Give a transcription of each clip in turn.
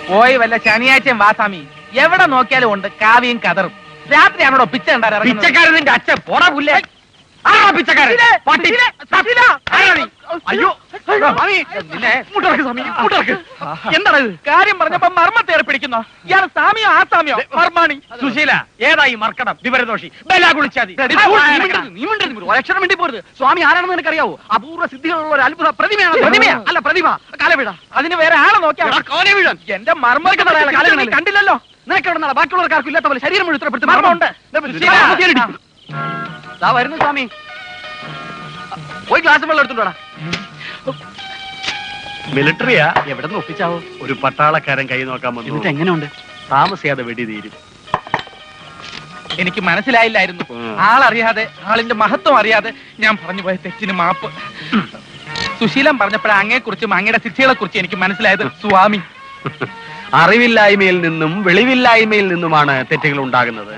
പോയി വല്ല ശനിയാഴ്ചയും വാസാമി. എവിടെ നോക്കിയാലും ഉണ്ട് കാവിയും കതറും. രാത്രിയാണോ പിച്ച ഉണ്ടാ? പിച്ചക്കാരൻ അച്ഛൻ പോടാ പുല്ലേ. എന്താണ് കാര്യം പറഞ്ഞപ്പോ മർമ്മത്തേറി പിടിക്കുന്നോ? ഇയാൾ സാമിയോ ആസാമിയോ? മർമാണി. സുശീല, ഏതായി മർക്കടം വിവരദോഷി? ബലാ കുളിച്ചാതി. അക്ഷരം വേണ്ടി പോരുത്. സ്വാമി ആരാണെന്ന് നിനക്കറിയാവോ? അപൂർവ സിദ്ധികളുള്ള ഒരു അത്ഭുത പ്രതിമയാണ്. പ്രതിമയാ അല്ല പ്രതിമ. കാലവിട. അതിന് വേറെ ആളെ നോക്കിയാ കാലവിഴൻ. എന്റെ മർമ്മ കണ്ടില്ലല്ലോ. നിനക്ക് എവിടെ നിന്നാ ബാക്കിയുള്ളവർക്കാർക്കും ഇല്ലാത്ത പോലെ ശരീരം മുഴുവൻ മർമ്മമുണ്ട്. വരുന്നു സ്വാമി. പോയി ഗ്ലാസ് വെള്ളം എടുത്തോടാ. മിലിറ്ററിയാ. എവിടെ നിന്ന് ഒപ്പിച്ചാവോ? ഒരു പട്ടാളക്കാരൻ കൈ നോക്കാൻ വന്നു. എങ്ങനെയുണ്ട്? താമസിയാതെ വെടി തീരും. എനിക്ക് മനസ്സിലായില്ലായിരുന്നു. ആളറിയാതെ, ആളിന്റെ മഹത്വം അറിയാതെ ഞാൻ പറഞ്ഞു പോയ തെറ്റിന് മാപ്പ്. സുശീലം പറഞ്ഞപ്പോഴേ അങ്ങയെ കുറിച്ചും അങ്ങയുടെ സിദ്ധികളെ കുറിച്ചും എനിക്ക് മനസ്സിലായത്. സ്വാമി, അറിവില്ലായ്മയിൽ നിന്നും വെളിവില്ലായ്മയിൽ നിന്നുമാണ് തെറ്റുകൾ ഉണ്ടാകുന്നത്.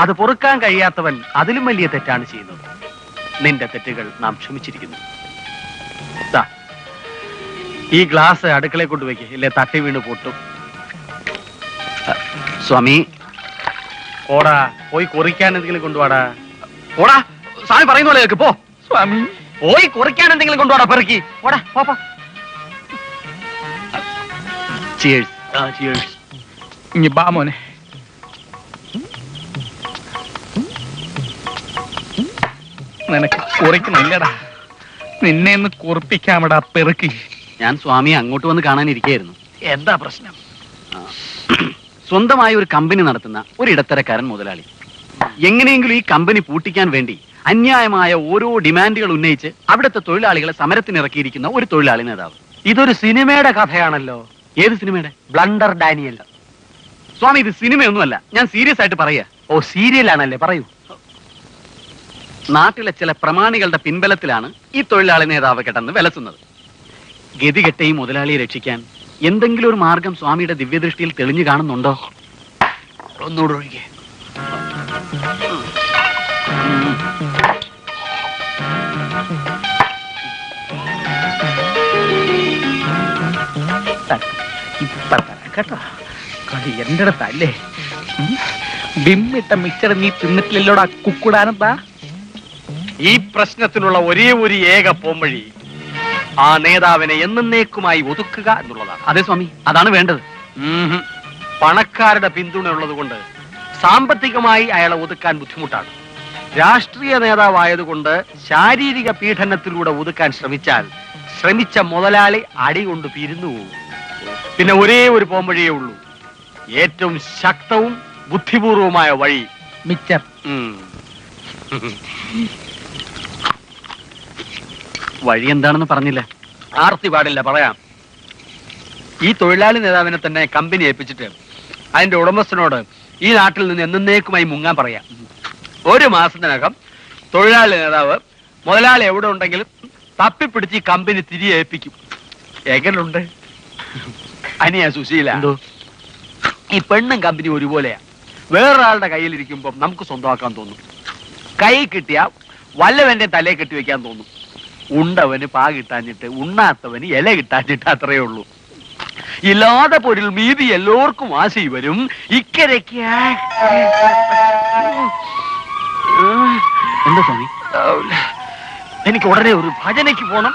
അത് പൊറുക്കാൻ കഴിയാത്തവൻ അതിലും വലിയ തെറ്റാണ് ചെയ്യുന്നത്. നിന്റെ തെറ്റുകൾ നാം ക്ഷമിച്ചിരിക്കുന്നു. ഈ ഗ്ലാസ് അടുക്കളയിൽ കൊണ്ടുവയ്ക്ക്, ഇല്ലേ തട്ടി വീണ് പൊട്ടും. സ്വാമി, ഓടാ, പോയി കുറിക്കാൻ എന്തെങ്കിലും കൊണ്ടുപോടാ. ഓടാ, സ്വാമി പറയുന്ന പോലെ കേൾക്ക്. പോ സ്വാമി, പോയി കുറിക്കാൻ എന്തെങ്കിലും കൊണ്ടുപോടാ. പെറുക്കി ഓടാ. പോപ്പാ. ചിയേഴ്സ്. ചിയേഴ്സ്. ഇനി ബാ മോനെ. നിനക്ക് കുറിക്കണില്ലടാ. നിന്നെ ഒന്ന് കുറിപ്പിക്കാമടാ പെറുക്കി. ഞാൻ സ്വാമിയെ അങ്ങോട്ട് വന്ന് കാണാനിരിക്കുകയായിരുന്നു. എന്താ പ്രശ്നം? സ്വന്തമായി ഒരു കമ്പനി നടത്തുന്ന ഒരു ഇടത്തരക്കാരൻ മുതലാളി എങ്ങനെയെങ്കിലും ഈ കമ്പനി പൂട്ടിക്കാൻ വേണ്ടി അന്യായമായ ഓരോ ഡിമാൻഡുകൾ ഉന്നയിച്ച് അവിടുത്തെ തൊഴിലാളികളെ സമരത്തിനിറക്കിയിരിക്കുന്ന ഒരു തൊഴിലാളി നേതാവ്. ഇതൊരു സിനിമയുടെ കഥയാണല്ലോ. ഏത് സിനിമയുടെ? Blunder Daniel. സ്വാമി, ഇത് സിനിമയൊന്നുമല്ല, ഞാൻ സീരിയസ് ആയിട്ട് പറയാ. ഓ, സീരിയലാണല്ലേ, പറയൂ. നാട്ടിലെ ചില പ്രമാണികളുടെ പിൻബലത്തിലാണ് ഈ തൊഴിലാളി നേതാവ് കിടന്ന് വിലസുന്നത്. ഗതികെട്ട ഈ മുതലാളിയെ രക്ഷിക്കാൻ എന്തെങ്കിലും ഒരു മാർഗം സ്വാമിയുടെ ദിവ്യദൃഷ്ടിയിൽ തെളിഞ്ഞു കാണുന്നുണ്ടോ? ഒന്നുകൂടെ ഒഴികെ. കേട്ടോ, കളി എന്റെ അടുത്തല്ലേ. ബിമ്മിട്ട മിക്സർ നീ തിന്നിട്ടില്ലല്ലോടാ കുക്കുടാനെന്താ? ഈ പ്രശ്നത്തിനുള്ള ഒരേ ഒരു ഏക പോംവഴി ആ നേതാവിനെ എന്നേക്കുമായി ഒതുക്കുക എന്നുള്ളതാണ്. അതെ സ്വാമി, അതാണ് വേണ്ടത്. പണക്കാരുടെ പിന്തുണ ഉള്ളത് കൊണ്ട് സാമ്പത്തികമായി അയാളെ ഒതുക്കാൻ ബുദ്ധിമുട്ടാണ്. രാഷ്ട്രീയ നേതാവായതുകൊണ്ട് ശാരീരിക പീഡനത്തിലൂടെ ഒതുക്കാൻ ശ്രമിച്ചാൽ ശ്രമിച്ച മുതലാളി അടി കൊണ്ട് പിരിന്നു പോകും. പിന്നെ ഒരേ ഒരു പോംവഴിയേ ഉള്ളൂ, ഏറ്റവും ശക്തവും ബുദ്ധിപൂർവമായ വഴി. മിച്ചർ. വഴി എന്താണെന്ന് പറഞ്ഞില്ല. ആർത്തി പാടില്ല, പറയാം. ഈ തൊഴിലാളി നേതാവിനെ തന്നെ കമ്പനി ഏൽപ്പിച്ചിട്ട് അതിന്റെ ഉടമസ്ഥനോട് ഈ നാട്ടിൽ നിന്ന് എന്നേക്കുമായി മുങ്ങാൻ പറയാം. ഒരു മാസത്തിനകം തൊഴിലാളി നേതാവ് മുതലാളി എവിടെ ഉണ്ടെങ്കിലും തപ്പിപ്പിടിച്ച് ഈ കമ്പനി തിരികെ ഏൽപ്പിക്കും. എങ്ങനുണ്ട് അനിയ സുശീല? ഈ പെണ്ണും കമ്പനി ഒരുപോലെയാ. വേറൊരാളുടെ കയ്യിലിരിക്കുമ്പോൾ നമുക്ക് സ്വന്തമാക്കാൻ തോന്നും. കൈ കിട്ടിയ വല്ലവന്റെ തലയെ കെട്ടി വെക്കാൻ തോന്നും. ഉണ്ടവന് പാ കിട്ടാഞ്ഞിട്ട്, ഉണ്ണാത്തവന് ഇല കിട്ടാഞ്ഞിട്ട്, അത്രയേ ഉള്ളൂ. ഇല്ലാതെ പൊരിൽ മീതി എല്ലാവർക്കും ആശി വരും. ഇക്കരയ്ക്ക് എന്താ സ്വാമി? എനിക്ക് ഉടനെ ഒരു ഭജനയ്ക്ക് പോണം.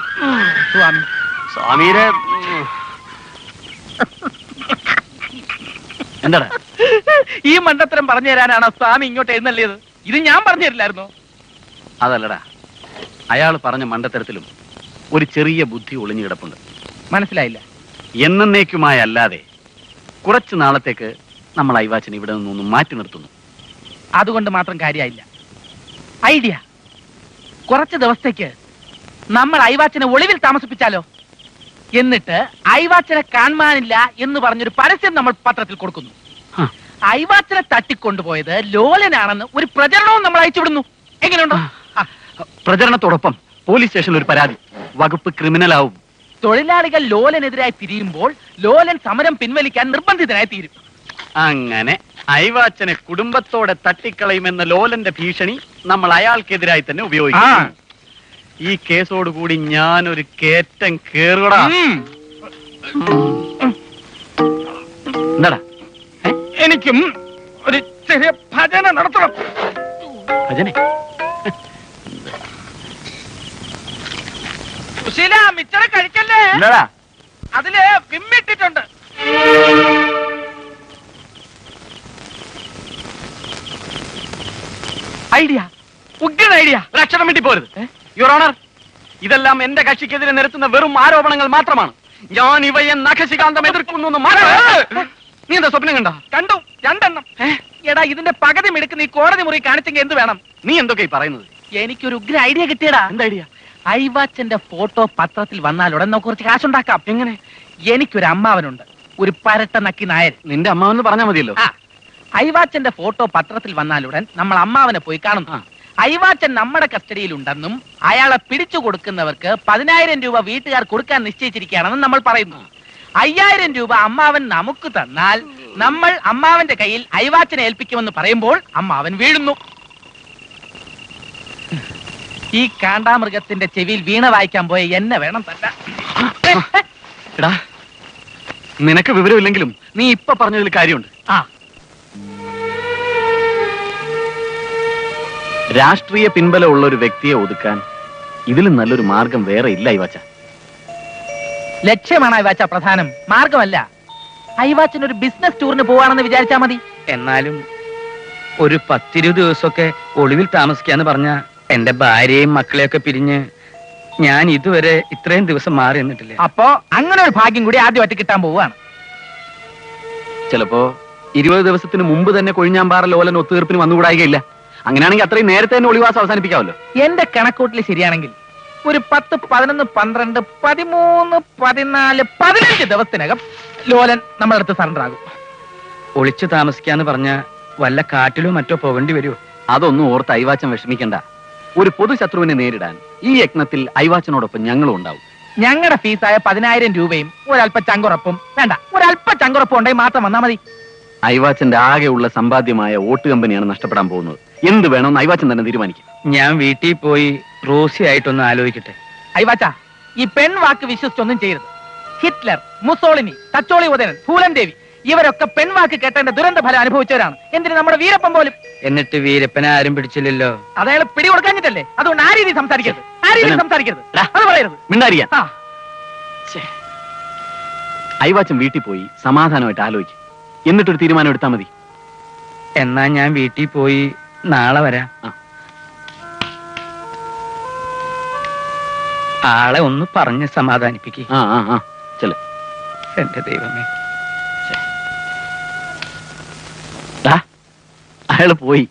സ്വാമി, സ്വാമിയുടെ എന്താടാ ഈ മണ്ടത്തരം പറഞ്ഞു തരാനാണോ സ്വാമി ഇങ്ങോട്ട് എഴുന്നള്ളിയത്? ഇത് ഞാൻ പറഞ്ഞു തരില്ലായിരുന്നോ? അതല്ലടാ, അയാൾ പറഞ്ഞ മണ്ടത്തരത്തിലും ഒരു ചെറിയ ബുദ്ധി ഒളിഞ്ഞു കിടപ്പുണ്ട്. മനസ്സിലായില്ല. എന്നേക്കുമായി അല്ലാതെ കുറച്ചു നാളത്തേക്ക് നമ്മൾ ഐവാച്ചൻ ഇവിടെ നിന്നൊന്നും മാറ്റി നിർത്തുന്നു. അതുകൊണ്ട് മാത്രം കാര്യമായില്ല. ഐഡിയ, കുറച്ച് ദിവസത്തേക്ക് നമ്മൾ ഐവാച്ചനെ ഒളിവിൽ താമസിപ്പിച്ചാലോ? എന്നിട്ട് ഐവാച്ചനെ കാണാനില്ല എന്ന് പറഞ്ഞൊരു പരസ്യം നമ്മൾ പത്രത്തിൽ കൊടുക്കുന്നു. ഐവാച്ചനെ തട്ടിക്കൊണ്ടുപോയത് ലോലനാണെന്ന് ഒരു പ്രചരണവും നമ്മൾ അയച്ചുവിടുന്നു. എങ്ങനെയുണ്ടോ? പ്രചരണത്തോടൊപ്പം പോലീസ് സ്റ്റേഷനിൽ ഒരു പരാതി. വകുപ്പ് ക്രിമിനലാവും. തൊഴിലാളികൾ ലോലനെതിരായി തിരിയുമ്പോൾ ലോലൻ സമരം പിൻവലിക്കാൻ നിർബന്ധിതനായി തീരും. അങ്ങനെ ഐവാച്ചനെ കുടുംബത്തോടെ തട്ടിക്കളയുമെന്ന ലോലന്റെ ഭീഷണി നമ്മൾ അയാൾക്കെതിരായി തന്നെ ഉപയോഗിക്കും. ഈ കേസോടുകൂടി ഞാനൊരു കേറ്റം കേറുകടാ. എന്താടാ എനിക്കും ഒരു ചെറിയ ഭജന നടത്തണം. ഭജനെ? സുശീല, മിച്ചറ് കഴിക്കല്ലേ? എന്താടാ? അതില് വിമ്മിട്ടിട്ടുണ്ട്. ഐഡിയ, ഉഗ്രൻ ഐഡിയ. ഒരക്ഷരം വേണ്ടി പോരുത്. യുവർ ഓണർ, ഇതെല്ലാം എന്റെ കക്ഷിക്കെതിരെ നിരത്തുന്ന വെറും ആരോപണങ്ങൾ മാത്രമാണ്. ഞാൻ ഇവയെ നഖശികാന്തം എതിർക്കുന്നു എന്ന് മാത്രം. നീ എന്താ സ്വപ്നം കണ്ട? കണ്ടു, 2 എണ്ണം. എടാ, ഇതിന്റെ പകുതി മിടുക്ക് നീ കോടതി മുറി കാണിച്ചെങ്കിൽ എന്ത് വേണം? നീ എന്തൊക്കെ പറയുന്നത്? എനിക്കൊരു ഉഗ്ര ഐഡിയ കിട്ടിയടാ. എന്താ ഐഡിയ? ഐവാച്ചന്റെ ഫോട്ടോ പത്രത്തിൽ വന്നാലുടൻ നമുക്ക് കുറച്ച് കാശുണ്ടാക്കാം. എങ്ങനെ? എനിക്കൊരു അമ്മാവനുണ്ട്, ഒരു പരട്ട നക്കി നായർ. നിന്റെ അമ്മാവെന്ന് പറഞ്ഞാൽ മതിയല്ലോ. ആ, ഐവാച്ചന്റെ ഫോട്ടോ പത്രത്തിൽ വന്നാലുടൻ നമ്മൾ അമ്മാവനെ പോയി കാണുന്നു. ഐവാച്ചൻ നമ്മുടെ കസ്റ്റഡിയിലുണ്ടെന്നും അയാളെ പിടിച്ചു കൊടുക്കുന്നവർക്ക് 10,000 രൂപ വീട്ടുകാർ കൊടുക്കാൻ നിശ്ചയിച്ചിരിക്കുകയാണെന്നും നമ്മൾ പറയുന്നു. 5,000 രൂപ അമ്മാവൻ നമുക്ക് തന്നാൽ നമ്മൾ അമ്മാവന്റെ കയ്യിൽ ഐവാച്ചനെ ഏൽപ്പിക്കുമെന്ന് പറയുമ്പോൾ അമ്മാവൻ വീഴുന്നു. ഈ കാണ്ടാമൃഗത്തിന്റെ ചെവിയിൽ വീണ വായിക്കാൻ പോയ എന്നെ വേണം തന്നെ. എടാ, നിനക്ക് വിവരമില്ലെങ്കിലും നീ ഇപ്പൊ പറഞ്ഞതിൽ കാര്യമുണ്ട്. ആ, രാഷ്ട്രീയ പിൻബലമുള്ള ഒരു വ്യക്തിയെ ഒതുക്കാൻ ഇതിലും നല്ലൊരു മാർഗം വേറെ ഇല്ല ഐവാച്ച. ലക്ഷ്യമാണ് ഐവാച്ച പ്രധാനം, മാർഗമല്ല. ഐവാച്ചൻ ഒരു ബിസിനസ് ടൂറിന് പോവാണെന്ന് വിചാരിച്ചാ മതി. എന്നാലും ഒരു 10-20 ദിവസമൊക്കെ ഒളിവിൽ താമസിക്കാന്ന് പറഞ്ഞ എന്റെ ഭാര്യയും മക്കളെയൊക്കെ പിരിഞ്ഞ് ഞാൻ ഇതുവരെ ഇത്രയും ദിവസം മാറി നിന്നിട്ടില്ല. അപ്പോ അങ്ങനെ ഒരു ഭാഗ്യം കൂടി ആദ്യമായിട്ട് കിട്ടാൻ പോവുകയാണ്. ചിലപ്പോ 20 ദിവസത്തിന് മുമ്പ് തന്നെ കൊഴിഞ്ഞാമ്പാറ ലോലൻ ഒത്തുതീർപ്പിന് വന്നുകൂടായികയില്ല. അങ്ങനെയാണെങ്കിൽ അത്രയും നേരത്തെ തന്നെ ഒളിവാസം അവസാനിപ്പിക്കാമല്ലോ. എന്റെ കണക്കൂട്ടിൽ ശരിയാണെങ്കിൽ ഒരു 10, 11, 12, 13, 14, 15 ദിവസത്തിനകം ലോലൻ നമ്മുടെ അടുത്ത് സറണ്ടർ ആകും. ഒളിച്ചു താമസിക്കാന്ന് പറഞ്ഞ വല്ല കാട്ടിലോ മറ്റോ പോകേണ്ടി വരുമോ? അതൊന്നും ഓർത്ത് ഐവാച്ചൻ വിഷമിക്കണ്ട. ഒരു പൊതുശത്രുവിനെ നേരിടാൻ ഈ യജ്ഞത്തിൽ ഐവാച്ചനോടൊപ്പം ഞങ്ങളും ഉണ്ടാവും. ഞങ്ങളുടെ ഫീസായ 10,000 രൂപയും ഒരല്പ ചങ്കുറപ്പും വേണ്ട, ഒരല്പ ചങ്കുറപ്പും ഉണ്ടെങ്കിൽ മാത്രം വന്നാൽ മതി. ഐവാച്ചന്റെ ആകെയുള്ള സമ്പാദ്യമായ വോട്ട് കമ്പനിയാണ് നഷ്ടപ്പെടാൻ പോകുന്നത്. എന്ത് വേണമെന്ന് ഐവാച്ചൻ തന്നെ തീരുമാനിക്കും. ഞാൻ വീട്ടിൽ പോയി റോസി ആയിട്ടൊന്ന് ആലോചിക്കട്ടെ. ഐവാച്ച, ഈ പെൺവാക്ക് വിശ്വസിച്ചൊന്നും ചെയ്യരുത്. ഹിറ്റ്ലർ, മുസോളിനി, തച്ചോളി ഉദയനൻ, ഫൂലൻ ദേവി ഇവരൊക്കെ പെൺവാക്ക് കേട്ടതിന്റെ ദുരന്ത ഫലം അനുഭവിച്ചവരാണ്. എന്തിന് നമ്മുടെ വീരപ്പൻ പോലും. എന്നിട്ട് വീരപ്പനെ ആരും പിടിച്ചില്ലല്ലോ. അതയാൾ പിടി കൊടുക്കാഞ്ഞിട്ടല്ലേ? അതുകൊണ്ട് ആ രീതി സംസാരിക്കരുത്, ആ രീതി സംസാരിക്കരുത്, അത് പറയരുത്. മിണ്ടായിരിക്കാൻ. ആ, ഐവാച്ചൻ വീട്ടിൽ പോയി സമാധാനമായിട്ട് ആലോചിക്കും. എന്നിട്ടൊരു തീരുമാനം എടുത്താൽ മതി. എന്നാ ഞാൻ വീട്ടിൽ പോയി നാളെ വരാം. ആളെ ഒന്ന് പറഞ്ഞ് സമാധാനിപ്പിക്ക്. ചെല എന്റെ ദൈവമേ. അയാള് പോയി.